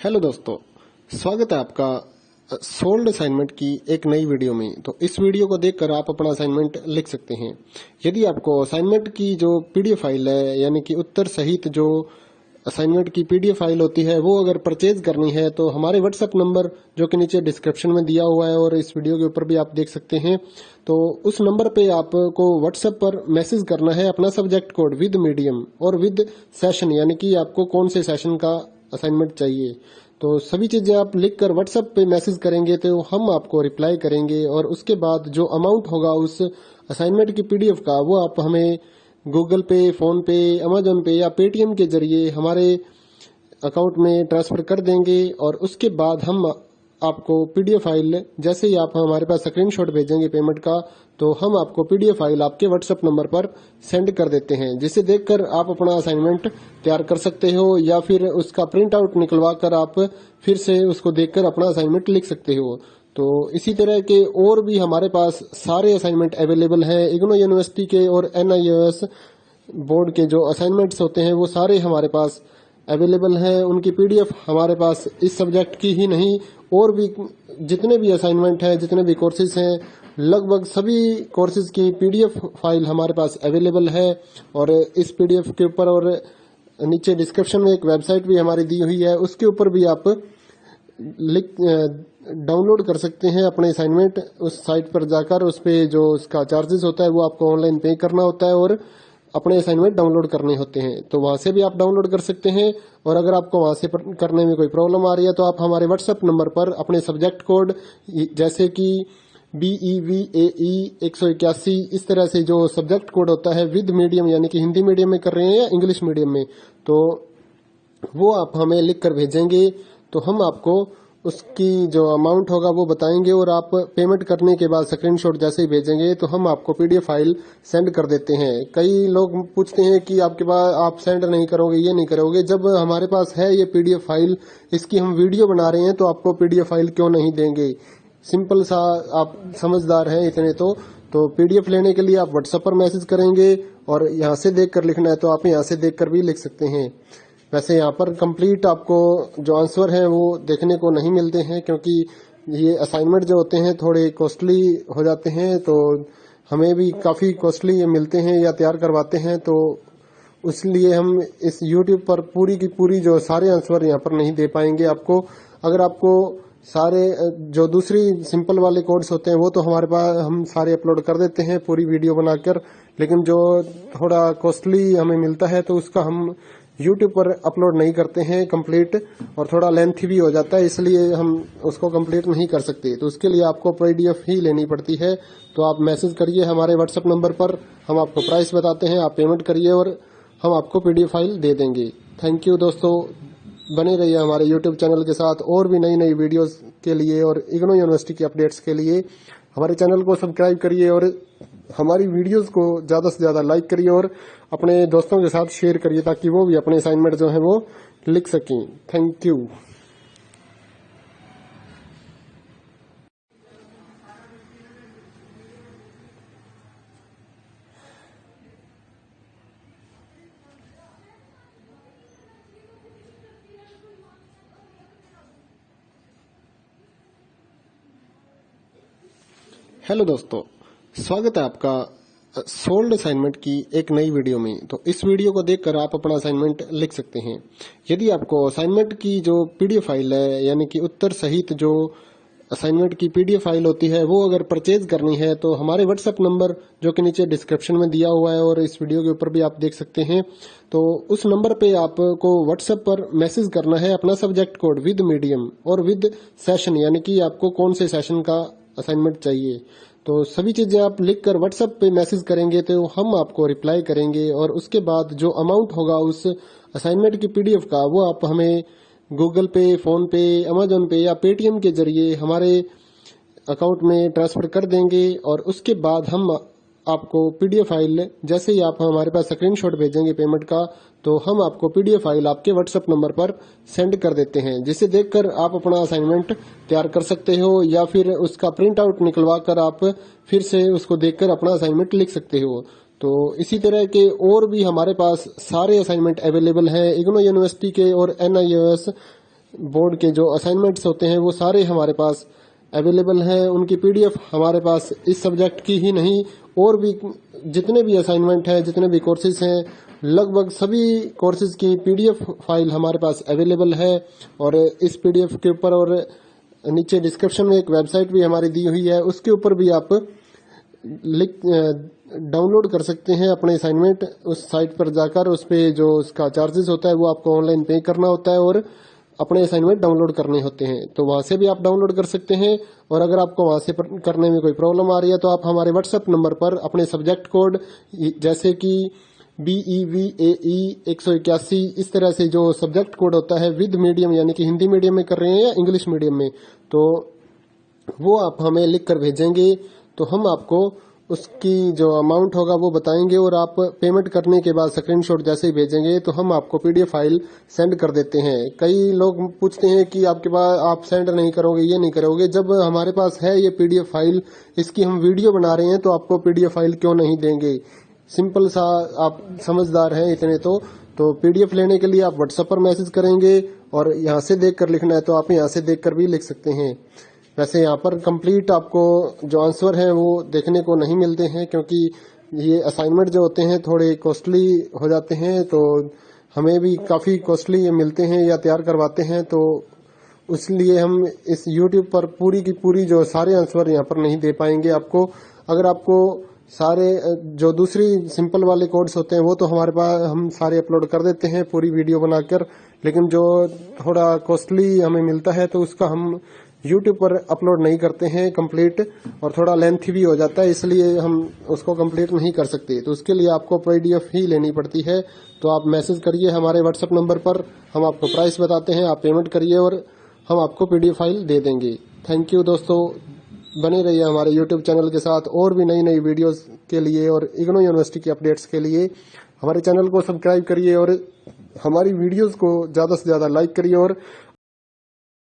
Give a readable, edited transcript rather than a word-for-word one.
Hello दोस्तों, स्वागत है आपका सोल्ड असाइनमेंट की एक नई वीडियो में। तो इस वीडियो को देखकर आप अपना असाइनमेंट लिख सकते हैं। यदि आपको असाइनमेंट की जो पीडीएफ फाइल है, यानी कि उत्तर सहित जो असाइनमेंट की पीडीएफ फाइल होती है, वो अगर परचेज करनी है तो हमारे व्हाट्सएप नंबर जो कि नीचे डिस्क्रिप्शन में दिया हुआ है और इस वीडियो के ऊपर भी आप देख सकते हैं, तो उस नंबर पे आपको व्हाट्सएप पर मैसेज करना है अपना सब्जेक्ट कोड विद मीडियम और विद सेशन, यानी कि आपको कौन से सेशन का असाइनमेंट चाहिए। तो सभी चीजें आप लिखकर व्हाट्सएप पे मैसेज करेंगे तो हम आपको रिप्लाई करेंगे और उसके बाद जो अमाउंट होगा उस असाइनमेंट की पीडीएफ का, वो आप हमें गूगल पे, फोन पे, अमेजोन पे या पेटीएम के जरिए हमारे अकाउंट में ट्रांसफर कर देंगे। और उसके बाद हम आपको पीडीएफ फाइल, जैसे ही आप हमारे पास स्क्रीनशॉट भेजेंगे पेमेंट का, तो हम आपको पीडीएफ फाइल आपके व्हाट्सएप नंबर पर सेंड कर देते हैं, जिसे देखकर आप अपना असाइनमेंट तैयार कर सकते हो या फिर उसका प्रिंट आउट निकलवा कर आप फिर से उसको देखकर अपना असाइनमेंट लिख सकते हो। तो इसी तरह के और भी हमारे पास सारे असाइनमेंट अवेलेबल हैं। इग्नो यूनिवर्सिटी के और एनआईओएस बोर्ड के जो असाइनमेंट्स होते हैं वो सारे हमारे पास अवेलेबल हैं। उनकी पीडीएफ हमारे पास इस सब्जेक्ट की ही नहीं, और भी जितने भी असाइनमेंट हैं, जितने भी कोर्सेज हैं, लगभग सभी कोर्सेज की पीडीएफ फाइल हमारे पास अवेलेबल है। और इस पीडीएफ के ऊपर और नीचे डिस्क्रिप्शन में एक वेबसाइट भी हमारी दी हुई है, उसके ऊपर भी आप डाउनलोड कर सकते हैं अपने असाइनमेंट। उस साइट पर जाकर उस पे जो उसका चार्जेस होता है वो आपको ऑनलाइन पे करना होता है और अपने असाइनमेंट डाउनलोड करने होते हैं। तो वहां से भी आप डाउनलोड कर सकते हैं। और अगर आपको वहां से करने में कोई प्रॉब्लम आ रही है तो आप हमारे व्हाट्सएप नंबर पर अपने सब्जेक्ट कोड, जैसे कि BEVAE 181, इस तरह से जो सब्जेक्ट कोड होता है विद मीडियम, यानी कि हिंदी मीडियम में कर रहे हैं या इंग्लिश मीडियम में, तो वो आप हमें लिख कर भेजेंगे तो हम आपको उसकी जो अमाउंट होगा वो बताएंगे। और आप पेमेंट करने के बाद स्क्रीनशॉट जैसे ही भेजेंगे तो हम आपको पीडीएफ फाइल सेंड कर देते हैं। कई लोग पूछते हैं कि आपके पास आप सेंड नहीं करोगे, ये नहीं करोगे। जब हमारे पास है ये पीडीएफ फाइल, इसकी हम वीडियो बना रहे हैं, तो आपको पीडीएफ फाइल क्यों नहीं देंगे। सिंपल सा, आप समझदार हैं इतने तो पीडीएफ लेने के लिए आप व्हाट्सएप पर मैसेज करेंगे और यहाँ से देखकर लिखना है तो आप यहाँ से देखकर भी लिख सकते हैं। वैसे यहाँ पर कंप्लीट आपको जो आंसर है वो देखने को नहीं मिलते हैं, क्योंकि ये असाइनमेंट जो होते हैं थोड़े कॉस्टली हो जाते हैं, तो हमें भी काफी कॉस्टली ये मिलते हैं या तैयार करवाते हैं। तो इसलिए हम इस YouTube पर पूरी की पूरी जो सारे आंसर यहाँ पर नहीं दे पाएंगे आपको। अगर आपको सारे जो दूसरी सिंपल वाले कोड्स होते हैं वो तो हमारे पास हम सारे अपलोड कर देते हैं पूरी वीडियो बनाकर, लेकिन जो थोड़ा कॉस्टली हमें मिलता है तो उसका हम YouTube पर अपलोड नहीं करते हैं कंप्लीट, और थोड़ा लेंथी भी हो जाता है, इसलिए हम उसको कंप्लीट नहीं कर सकते। तो उसके लिए आपको पीडीएफ ही लेनी पड़ती है। तो आप मैसेज करिए हमारे व्हाट्सएप नंबर पर, हम आपको प्राइस बताते हैं, आप पेमेंट करिए और हम आपको पीडीएफ फाइल दे देंगे। थैंक यू दोस्तों, बने रहिए हमारे YouTube चैनल के साथ और भी नई नई वीडियोस के लिए और इग्नो यूनिवर्सिटी के अपडेट्स के लिए हमारे चैनल को सब्सक्राइब करिए और हमारी वीडियोस को ज्यादा से ज्यादा लाइक करिए और अपने दोस्तों के साथ शेयर करिए, ताकि वो भी अपने असाइनमेंट जो है वो लिख सकें। Thank you. हेलो दोस्तों, स्वागत है आपका सोल्ड असाइनमेंट की एक नई वीडियो में। तो इस वीडियो को देखकर आप अपना असाइनमेंट लिख सकते हैं। यदि आपको असाइनमेंट की जो पीडीएफ फाइल है, यानी कि उत्तर सहित जो असाइनमेंट की पीडीएफ फाइल होती है, वो अगर परचेज करनी है तो हमारे व्हाट्सएप नंबर जो कि नीचे डिस्क्रिप्शन में दिया हुआ है और इस वीडियो के ऊपर भी आप देख सकते हैं, तो उस नंबर पे आपको व्हाट्सएप पर मैसेज करना है अपना सब्जेक्ट कोड विद मीडियम और विद सेशन, यानी कि आपको कौन से सेशन का असाइनमेंट चाहिए। तो सभी चीजें आप लिखकर व्हाट्सएप पे मैसेज करेंगे तो हम आपको रिप्लाई करेंगे और उसके बाद जो अमाउंट होगा उस असाइनमेंट की पीडीएफ का, वो आप हमें गूगल पे, फोन पे, अमेजोन पे या पेटीएम के जरिए हमारे अकाउंट में ट्रांसफर कर देंगे। और उसके बाद हम आपको पीडीएफ फाइल, जैसे ही आप हमारे पास स्क्रीनशॉट भेजेंगे पेमेंट का, तो हम आपको पीडीएफ फाइल आपके व्हाट्सएप नंबर पर सेंड कर देते हैं, जिसे देखकर आप अपना असाइनमेंट तैयार कर सकते हो या फिर उसका प्रिंट आउट निकलवा कर आप फिर से उसको देखकर अपना असाइनमेंट लिख सकते हो। तो इसी तरह के और भी हमारे पास सारे असाइनमेंट अवेलेबल हैं। इग्नो यूनिवर्सिटी के और एनआईओएस बोर्ड के जो असाइनमेंट्स होते हैं वो सारे हमारे पास अवेलेबल हैं। उनकी पीडीएफ हमारे पास इस सब्जेक्ट की ही नहीं और भी जितने भी असाइनमेंट हैं, जितने भी कोर्सेज हैं, लगभग सभी कोर्सेज की पीडीएफ फाइल हमारे पास अवेलेबल है। और इस पीडीएफ के ऊपर और नीचे डिस्क्रिप्शन में एक वेबसाइट भी हमारी दी हुई है, उसके ऊपर भी आप डाउनलोड कर सकते हैं अपने असाइनमेंट। उस साइट पर जाकर उस पे जो उसका चार्जेस होता है वो आपको ऑनलाइन पे करना होता है और अपने असाइनमेंट डाउनलोड करने होते हैं। तो वहां से भी आप डाउनलोड कर सकते हैं। और अगर आपको वहां से करने में कोई प्रॉब्लम आ रही है तो आप हमारे व्हाट्सएप नंबर पर अपने सब्जेक्ट कोड जैसे कि BEVAE 181 इस तरह से जो सब्जेक्ट कोड होता है विद मीडियम यानी कि हिंदी मीडियम में कर रहे हैं या इंग्लिश मीडियम में, तो वो आप हमें लिख कर भेजेंगे तो हम आपको उसकी जो अमाउंट होगा वो बताएंगे और आप पेमेंट करने के बाद स्क्रीनशॉट जैसे ही भेजेंगे तो हम आपको पीडीएफ फाइल सेंड कर देते हैं। कई लोग पूछते हैं कि आपके पास आप सेंड नहीं करोगे, ये नहीं करोगे। जब हमारे पास है ये पीडीएफ फाइल, इसकी हम वीडियो बना रहे हैं तो आपको पीडीएफ फाइल क्यों नहीं देंगे। सिंपल सा, आप समझदार हैं इतने तो पीडीएफ लेने के लिए आप व्हाट्सएप पर मैसेज करेंगे और यहाँ से देख कर लिखना है तो आप यहाँ से देख कर भी लिख सकते हैं। वैसे यहाँ पर कंप्लीट आपको जो आंसर है वो देखने को नहीं मिलते हैं क्योंकि ये असाइनमेंट जो होते हैं थोड़े कॉस्टली हो जाते हैं, तो हमें भी काफ़ी कॉस्टली मिलते हैं या तैयार करवाते हैं, तो इसलिए हम इस YouTube पर पूरी की पूरी जो सारे आंसर यहाँ पर नहीं दे पाएंगे आपको। अगर आपको सारे जो दूसरी सिंपल वाले कोड्स होते हैं वो तो हमारे पास हम सारे अपलोड कर देते हैं पूरी वीडियो बनाकर, लेकिन जो थोड़ा कॉस्टली हमें मिलता है तो उसका हम YouTube पर अपलोड नहीं करते हैं कंप्लीट, और थोड़ा लेंथी भी हो जाता है इसलिए हम उसको कंप्लीट नहीं कर सकते। तो उसके लिए आपको पीडीएफ ही लेनी पड़ती है। तो आप मैसेज करिए हमारे व्हाट्सएप नंबर पर, हम आपको प्राइस बताते हैं, आप पेमेंट करिए और हम आपको पीडीएफ फाइल दे देंगे। थैंक यू दोस्तों, बने रहिए हमारे YouTube चैनल के साथ और भी नई नई वीडियोस के लिए और इग्नो यूनिवर्सिटी की अपडेट्स के लिए हमारे चैनल को सब्सक्राइब करिए और हमारी वीडियोस को ज़्यादा से ज़्यादा लाइक करिए और